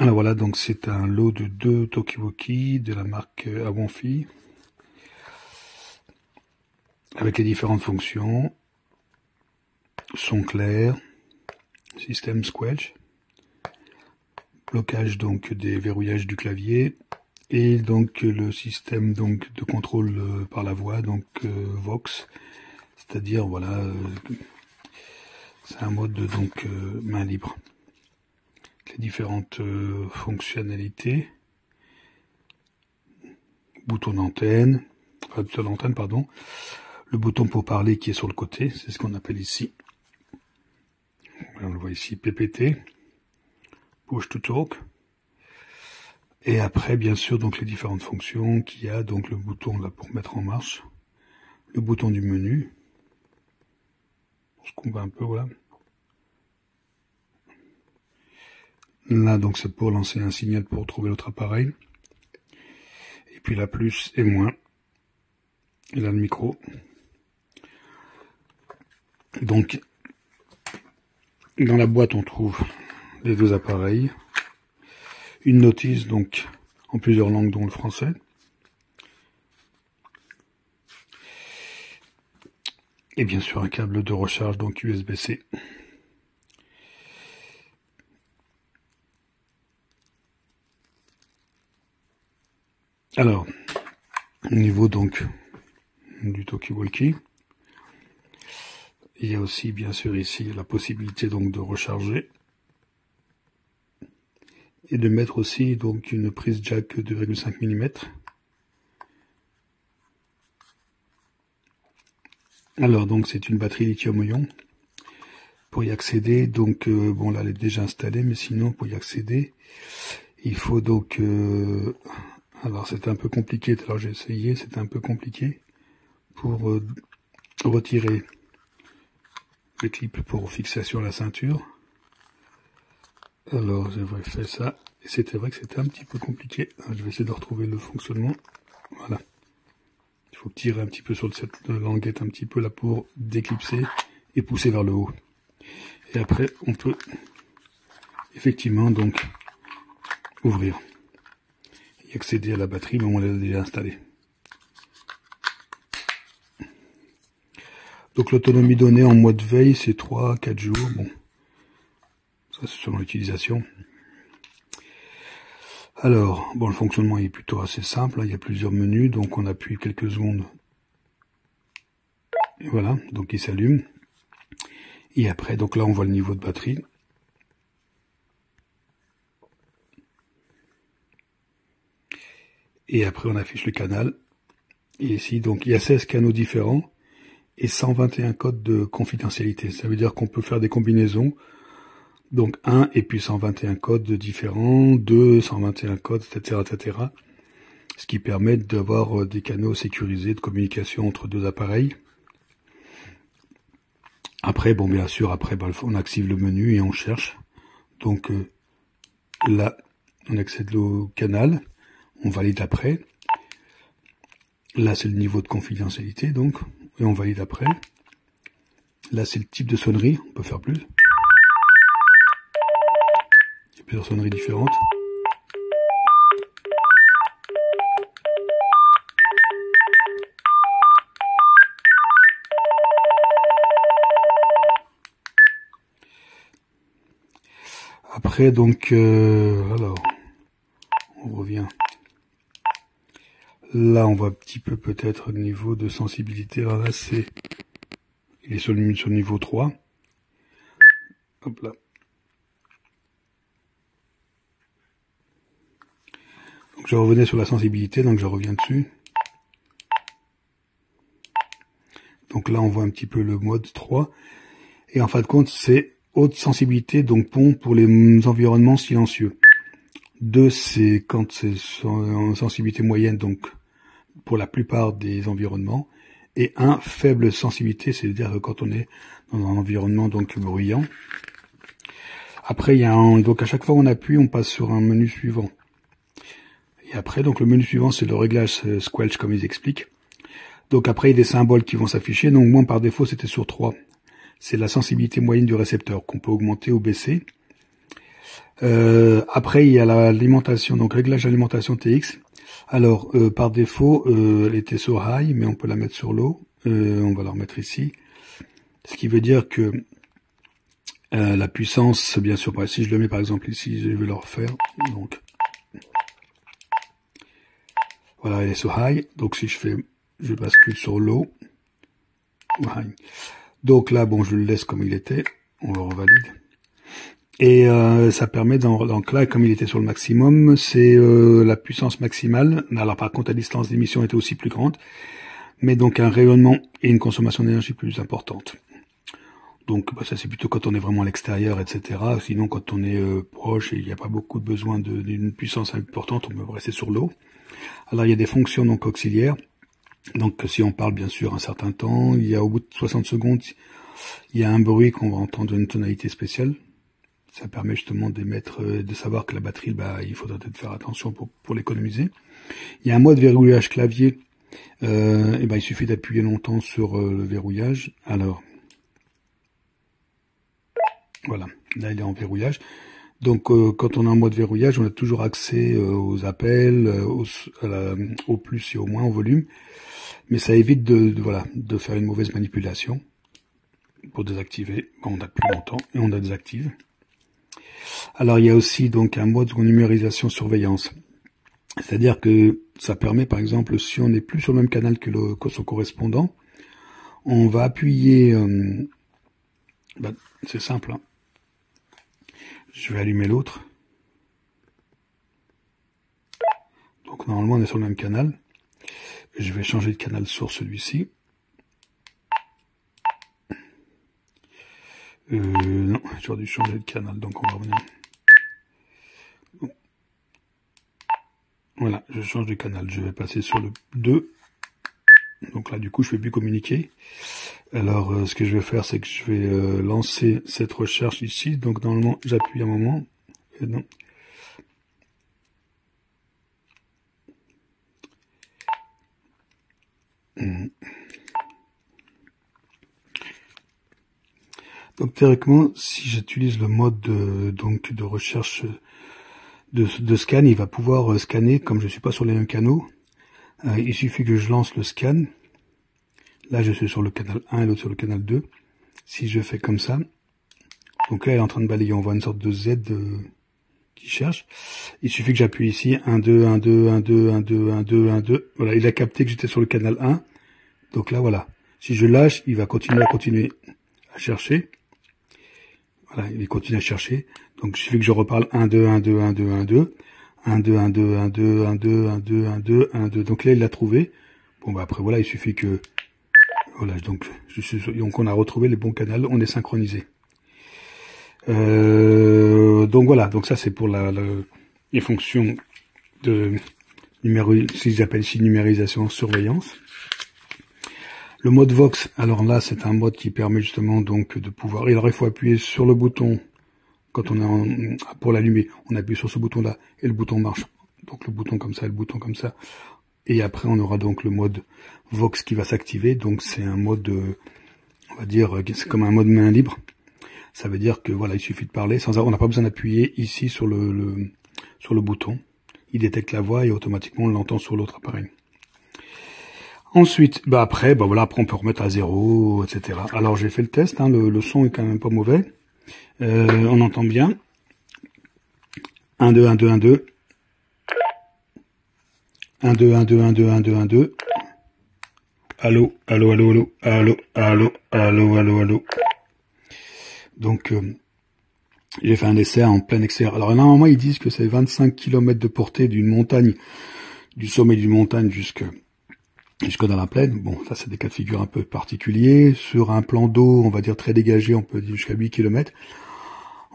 Alors voilà, donc c'est un lot de 2 talkie-walkie de la marque Awonfi, avec les différentes fonctions, son clair, système squelch, blocage donc des verrouillages du clavier, et donc le système donc de contrôle par la voix, donc Vox, c'est-à-dire voilà, c'est un mode donc main libre. Les différentes fonctionnalités, bouton d'antenne, pardon, le bouton pour parler qui est sur le côté, c'est ce qu'on appelle ici, on le voit ici, PPT, push to talk, et après bien sûr donc les différentes fonctions qu'il y a, donc le bouton là pour mettre en marche, le bouton du menu, on se combat un peu, voilà. Là, donc, c'est pour lancer un signal pour trouver l'autre appareil. Et puis la plus et moins. Et là, le micro. Donc, dans la boîte, on trouve les 2 appareils. Une notice, donc, en plusieurs langues, dont le français. Et bien sûr, un câble de recharge, donc USB-C. Alors, au niveau donc du talkie-walkie, il y a aussi bien sûr ici la possibilité donc de recharger et de mettre aussi donc une prise jack 2,5 mm. Alors donc c'est une batterie lithium-ion. Pour y accéder, donc bon là elle est déjà installée, mais sinon pour y accéder, il faut donc alors c'était un peu compliqué, alors j'ai essayé, c'était un peu compliqué pour retirer le clip pour fixation à la ceinture. Alors j'avais fait ça, et c'était vrai que c'était un petit peu compliqué. Alors, je vais essayer de retrouver le fonctionnement. Voilà. Il faut tirer un petit peu sur cette languette un petit peu là pour déclipser et pousser vers le haut. Et après on peut effectivement donc ouvrir. Accéder à la batterie, mais on l'a déjà installée. Donc l'autonomie donnée en mode veille, c'est 3 à 4 jours. Bon, ça c'est selon l'utilisation. Alors, bon, le fonctionnement est plutôt assez simple. Il y a plusieurs menus, donc on appuie quelques secondes. Et voilà, donc il s'allume. Et après, donc là on voit le niveau de batterie. Et après, on affiche le canal. Et ici, donc, il y a 16 canaux différents et 121 codes de confidentialité. Ça veut dire qu'on peut faire des combinaisons. Donc, 1 et puis 121 codes différents, 2, 121 codes, etc., etc. Ce qui permet d'avoir des canaux sécurisés de communication entre 2 appareils. Après, bon, bien sûr, après, on active le menu et on cherche. Donc, là, on accède au canal. On valide après. Là, c'est le niveau de confidentialité, donc. Et on valide après. Là, c'est le type de sonnerie. On peut faire plus. Il y a plusieurs sonneries différentes. Après, donc, alors, on revient. Là, on voit un petit peu peut-être le niveau de sensibilité. Alors là, il est sur le niveau 3. Hop là. Donc je revenais sur la sensibilité, donc je reviens dessus. Donc là, on voit un petit peu le mode 3. Et en fin de compte, c'est haute sensibilité, donc bon pour les environnements silencieux. 2, c'est quand c'est en sensibilité moyenne, donc pour la plupart des environnements, et 1, faible sensibilité, c'est-à-dire quand on est dans un environnement donc bruyant. Après, il y a donc à chaque fois qu'on appuie, on passe sur un menu suivant. Et après, donc le menu suivant, c'est le réglage squelch, comme ils expliquent. Donc après, il y a des symboles qui vont s'afficher. Donc moi, par défaut, c'était sur 3. C'est la sensibilité moyenne du récepteur qu'on peut augmenter ou baisser. Après, il y a l'alimentation, donc réglage d'alimentation TX. Alors, par défaut, elle était sur high, mais on peut la mettre sur low. On va la remettre ici. Ce qui veut dire que la puissance, bien sûr, si je le mets par exemple ici, je vais le refaire. Donc, voilà, elle est sur high. Donc, si je bascule sur low. High. Donc là, bon, je le laisse comme il était. On le revalide. Et ça permet, donc là, comme il était sur le maximum, c'est la puissance maximale. Alors par contre, la distance d'émission était aussi plus grande, mais donc un rayonnement et une consommation d'énergie plus importante. Donc bah, ça c'est plutôt quand on est vraiment à l'extérieur, etc. Sinon quand on est proche et il n'y a pas beaucoup de besoin d'une puissance importante, on peut rester sur l'eau. Alors il y a des fonctions donc auxiliaires. Donc si on parle bien sûr un certain temps, il y a au bout de 60 secondes, il y a un bruit qu'on va entendre d'une tonalité spéciale. Ça permet justement de savoir que la batterie, bah, il faudra peut-être faire attention pour l'économiser. Il y a un mode verrouillage clavier. Et ben, il suffit d'appuyer longtemps sur le verrouillage. Alors, voilà, là il est en verrouillage. Donc, quand on est en mode verrouillage, on a toujours accès aux appels, au plus et au moins, au volume. Mais ça évite de faire une mauvaise manipulation. Pour désactiver, on appuie longtemps et on la désactive. Alors il y a aussi donc un mode de numérisation surveillance. C'est-à-dire que ça permet par exemple si on n'est plus sur le même canal que son correspondant, on va appuyer, c'est simple, hein. Je vais allumer l'autre. Donc normalement on est sur le même canal. Je vais changer de canal sur celui-ci. Non, j'aurais dû changer de canal, donc on va revenir. Voilà, je change de canal, je vais passer sur le 2. Donc là, du coup, je ne vais plus communiquer. Alors, ce que je vais faire, c'est que je vais lancer cette recherche ici. Donc, normalement, j'appuie un moment. Et non. Donc, théoriquement, si j'utilise le mode de recherche de scan, il va pouvoir scanner, comme je ne suis pas sur les mêmes canaux. Il suffit que je lance le scan. Là, je suis sur le canal 1 et l'autre sur le canal 2. Si je fais comme ça, donc là, elle est en train de balayer. On voit une sorte de Z qui cherche. Il suffit que j'appuie ici, 1, 2, 1, 2, 1, 2, 1, 2, 1, 2, 1, 2. Voilà, il a capté que j'étais sur le canal 1. Donc là, voilà. Si je lâche, il va continuer à chercher. Voilà, il continue à chercher. Donc, il suffit que je reparle 1, 2, 1, 2, 1, 2, 1, 2. 1, 2, 1, 2, 1, 2, 1, 2, 1, 2, 1, 2, 1, 2. Donc là, il l'a trouvé. Bon, bah après, voilà, il suffit que... Voilà, donc on a retrouvé les bons canaux, on est synchronisé. Donc voilà, donc ça c'est pour les fonctions de si j'appelle ici numérisation surveillance. Le mode Vox, alors là c'est un mode qui permet justement donc de pouvoir. Alors il faut appuyer sur le bouton quand on est pour l'allumer, on appuie sur ce bouton là et le bouton marche. Donc le bouton comme ça, et le bouton comme ça. Et après, on aura donc le mode Vox qui va s'activer. Donc, c'est un mode, on va dire, c'est comme un mode main libre. Ça veut dire que voilà, il suffit de parler on n'a pas besoin d'appuyer ici sur le bouton. Il détecte la voix et automatiquement on l'entend sur l'autre appareil. Ensuite, après on peut remettre à 0, etc. Alors, j'ai fait le test. Hein, le son est quand même pas mauvais. On entend bien. 1, 2, 1, 2, 1, 2. 1, 2, 1, 2, 1, 2, 1, 2, 1, 2. Allô, allô, allô, allô, allô, allô, allô, allô, allô. Donc, j'ai fait un essai en plein extérieur. Alors, normalement, ils disent que c'est 25 km de portée d'une montagne, du sommet d'une montagne jusque dans la plaine. Bon, ça, c'est des cas de figure un peu particuliers. Sur un plan d'eau, on va dire très dégagé, on peut dire jusqu'à 8 km.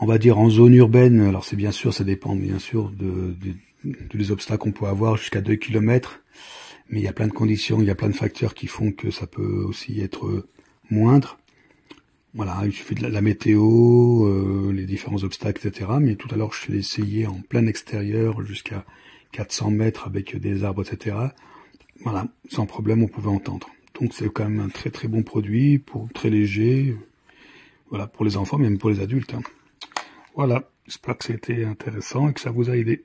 On va dire en zone urbaine, alors c'est bien sûr, ça dépend bien sûr des obstacles qu'on peut avoir jusqu'à 2 km, mais il y a plein de conditions, il y a plein de facteurs qui font que ça peut aussi être moindre. Voilà, il suffit de la météo, les différents obstacles, etc. Mais tout à l'heure, je l'ai essayé en plein extérieur jusqu'à 400 mètres avec des arbres, etc. Voilà, sans problème, on pouvait entendre. Donc c'est quand même un très très bon produit, très léger, voilà, pour les enfants, même pour les adultes. Hein. Voilà. J'espère que c'était intéressant et que ça vous a aidé.